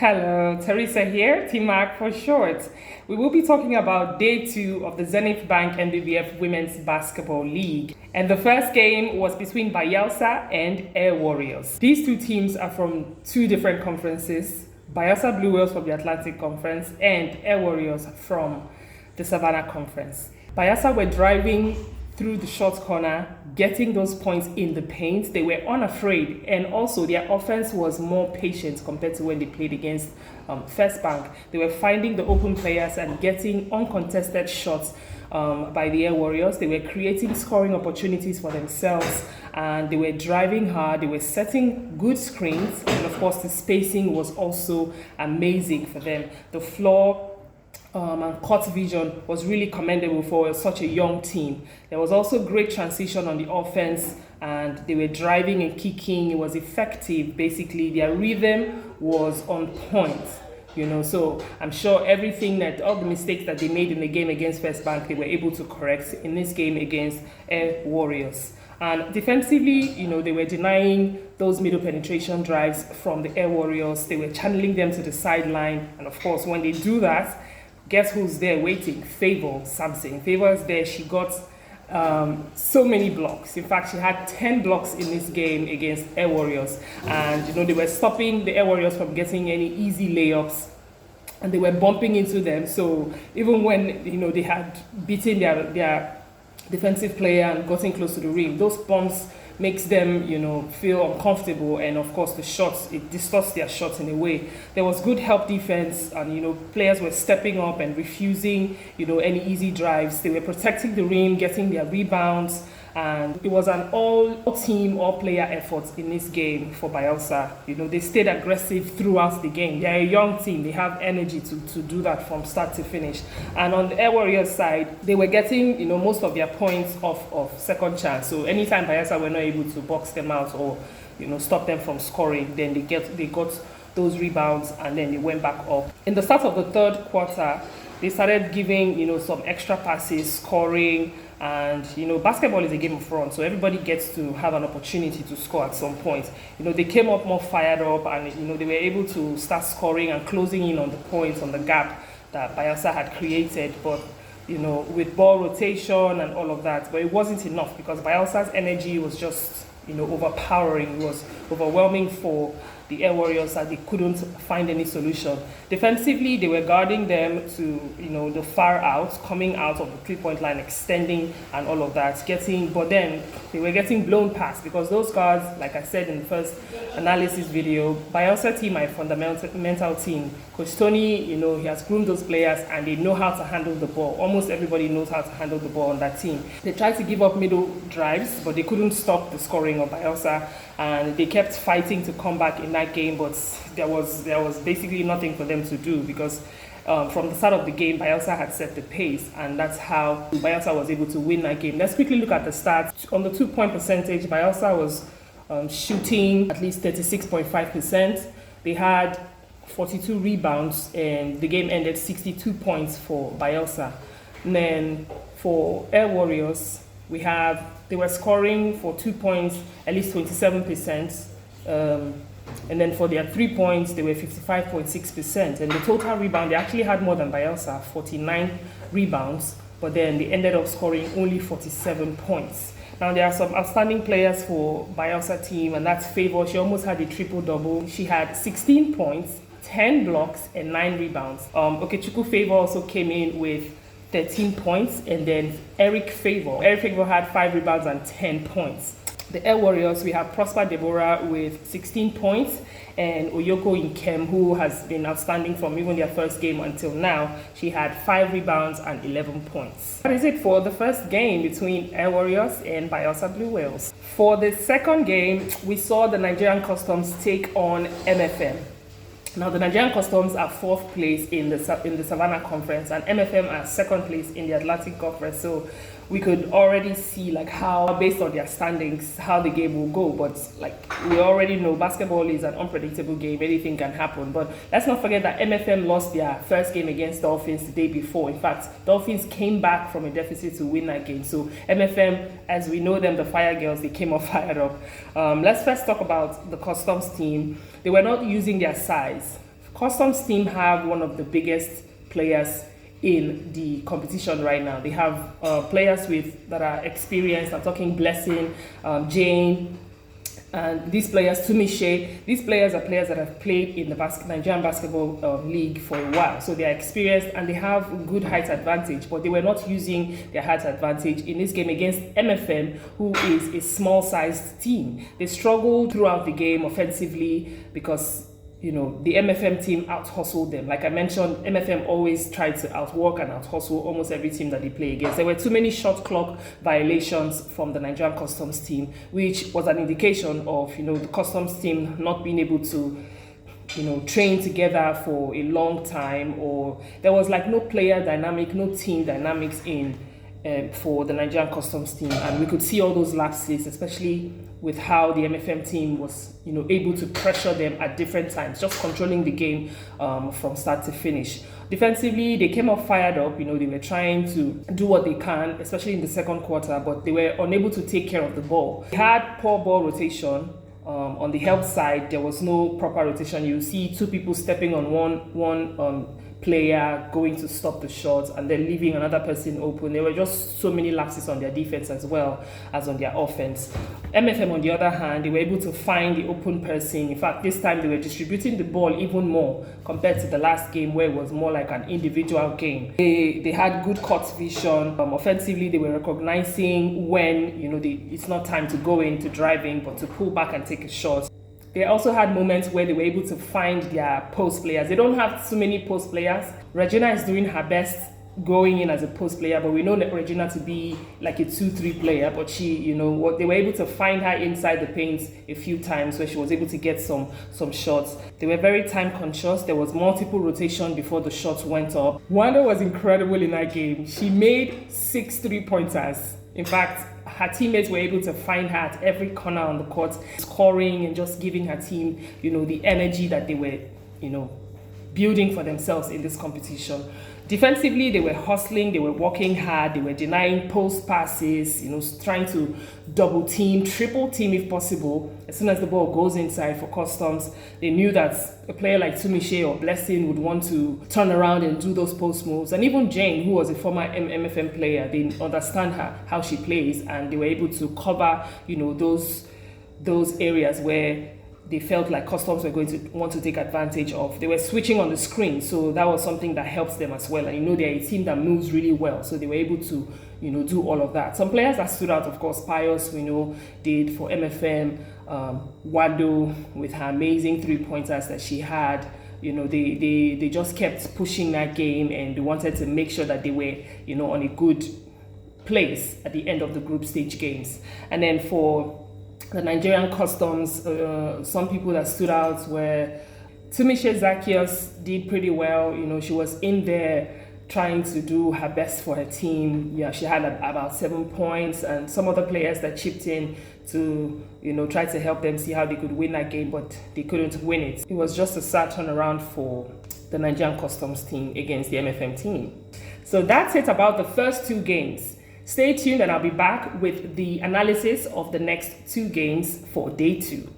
Hello, Teresa here, T-Mac for short. We will be talking about day 2 of the Zenith Bank NBBF Women's Basketball League. And the first game was between Bayelsa and Air Warriors. These two teams are from two different conferences. Bayelsa Blue Whales from the Atlantic Conference and Air Warriors from the Savannah Conference. Bayelsa were driving through the short corner, getting those points in the paint. They were unafraid, and also their offense was more patient compared to when they played against First Bank. They were finding the open players and getting uncontested shots by the Air Warriors. They were creating scoring opportunities for themselves, and they were driving hard. They were setting good screens, and of course the spacing was also amazing for them. The floor and court vision was really commendable for such a young team. There was also great transition on the offense, and they were driving and kicking. It was effective. Basically, their rhythm was on point. So I'm sure all the mistakes that they made in the game against First Bank, they were able to correct in this game against Air Warriors. And defensively, they were denying those middle penetration drives from the Air Warriors. They were channeling them to the sideline. And of course, when they do that, guess who's there waiting? Favor Samson. Favor is there. She got so many blocks. In fact, she had 10 blocks in this game against Air Warriors. And, they were stopping the Air Warriors from getting any easy layups. And they were bumping into them. So even when, they had beaten their defensive player and gotten close to the rim, those bumps makes them, feel uncomfortable, and of course the shots, it distorts their shots in a way. There was good help defense, and players were stepping up and refusing, any easy drives. They were protecting the rim, getting their rebounds, and it was an all-team, all-player effort in this game for Bayelsa. They stayed aggressive throughout the game. They are a young team. They have energy to do that from start to finish. And on the Air Warriors side, they were getting, most of their points off of second chance. So anytime Bayelsa were not able to box them out or, stop them from scoring, then they got those rebounds, and then they went back up. In the start of the third quarter, they started giving, some extra passes, scoring. And basketball is a game of runs, so everybody gets to have an opportunity to score at some point. They came up more fired up, and they were able to start scoring and closing in on the points, on the gap that Bayelsa had created. But with ball rotation and all of that, but it wasn't enough because Bayelsa's energy was just overpowering. It was overwhelming for the Air Warriors that they couldn't find any solution. Defensively, they were guarding them to, the far out, coming out of the three-point line, extending and all of that, but then they were getting blown past because those guards, like I said in the first analysis video, Bayelsa team are a fundamental team. Coach Tony, he has groomed those players and they know how to handle the ball. Almost everybody knows how to handle the ball on that team. They tried to give up middle drives, but they couldn't stop the scoring of Bayelsa, and they kept fighting to come back in that game, but there was basically nothing for them to do because from the start of the game, Bayelsa had set the pace, and that's how Bayelsa was able to win that game. Let's quickly look at the stats. On the 2-point percentage, Bayelsa was shooting at least 36.5%. They had 42 rebounds, and the game ended 62 points for Bayelsa. And then for Air Warriors, they were scoring for 2 points at least 27%. And then for their 3 points, they were 55.6%. And the total rebound, they actually had more than Bayelsa, 49 rebounds, but then they ended up scoring only 47 points. Now, there are some outstanding players for Bayelsa team, and that's Favor. She almost had a triple-double. She had 16 points, 10 blocks, and 9 rebounds. Okechukwu Favor also came in with 13 points, and then Eric Favor had 5 rebounds and 10 points. The Air Warriors, we have Prosper Deborah with 16 points, and Oyoko Nkem, who has been outstanding from even their first game until now. She had 5 rebounds and 11 points. That is it for the first game between Air Warriors and Bayelsa Blue Whales. For the second game, we saw the Nigerian Customs take on MFM. Now, the Nigerian Customs are 4th place in the Savannah Conference, and MFM are 2nd place in the Atlantic Conference. So we could already see how, based on their standings, how the game will go. But we already know, basketball is an unpredictable game. Anything can happen. But let's not forget that MFM lost their first game against Dolphins the day before. In fact, Dolphins came back from a deficit to win that game. So MFM, as we know them, the Fire Girls, they came off fired up. Let's first talk about the Customs team. They were not using their size. Customs team have one of the biggest players in the competition right now. They have players that are experienced. I'm talking Blessing, Jane, and these players, Tumishe. These players are players that have played in the Nigerian Basketball League for a while. So they are experienced and they have good height advantage, but they were not using their height advantage in this game against MFM, who is a small-sized team. They struggled throughout the game offensively because the MFM team out-hustled them. Like I mentioned, MFM always tried to outwork and out-hustle almost every team that they play against. There were too many shot clock violations from the Nigerian Customs team, which was an indication of, the Customs team not being able to, train together for a long time, or there was like no player dynamic, no team dynamics for the Nigerian Customs team. And we could see all those lapses, especially with how the MFM team was, able to pressure them at different times, just controlling the game from start to finish. Defensively, they came off fired up. They were trying to do what they can, especially in the second quarter, but they were unable to take care of the ball. They had poor ball rotation. On the help side, there was no proper rotation. You see two people stepping on one player going to stop the shot and then leaving another person open. There were just so many lapses on their defense as well as on their offense. MFM, on the other hand, they were able to find the open person. In fact, this time they were distributing the ball even more compared to the last game, where it was more like an individual game. They had good court vision. Offensively, they were recognizing when it's not time to go in to drive in, but to pull back and take a shot. They also had moments where they were able to find their post players. They don't have too many post players. Regina is doing her best going in as a post player, but we know that Regina to be like a 2-3 player, but she, they were able to find her inside the paint a few times where she was able to get some shots. They were very time conscious. There was multiple rotation before the shots went up. Wanda was incredible in that game. She made 6 3-pointers. In fact, her teammates were able to find her at every corner on the court, scoring and just giving her team, the energy that they were, building for themselves in this competition. Defensively, they were hustling, they were working hard, they were denying post passes, trying to double team, triple team if possible. As soon as the ball goes inside for Customs, they knew that a player like Tumishe or Blessing would want to turn around and do those post moves. And even Jane, who was a former MFM player, they understand how she plays, and they were able to cover, those areas where they felt like Customs were going to want to take advantage of. They were switching on the screen, so that was something that helps them as well. And they're a team that moves really well, so they were able to do all of that. Some players that stood out, of course, Pius, did for MFM. Wado, with her amazing 3-pointers that she had, they just kept pushing that game, and they wanted to make sure that they were on a good place at the end of the group stage games. And then for the Nigerian Customs, some people that stood out were Tumishe Zacchaeus did pretty well. She was in there trying to do her best for her team. Yeah, she had about 7 points, and some other players that chipped in to try to help them see how they could win that game, but they couldn't win it. It was just a sad turnaround for the Nigerian Customs team against the MFM team. So that's it about the first 2 games. Stay tuned and I'll be back with the analysis of the next 2 games for day 2.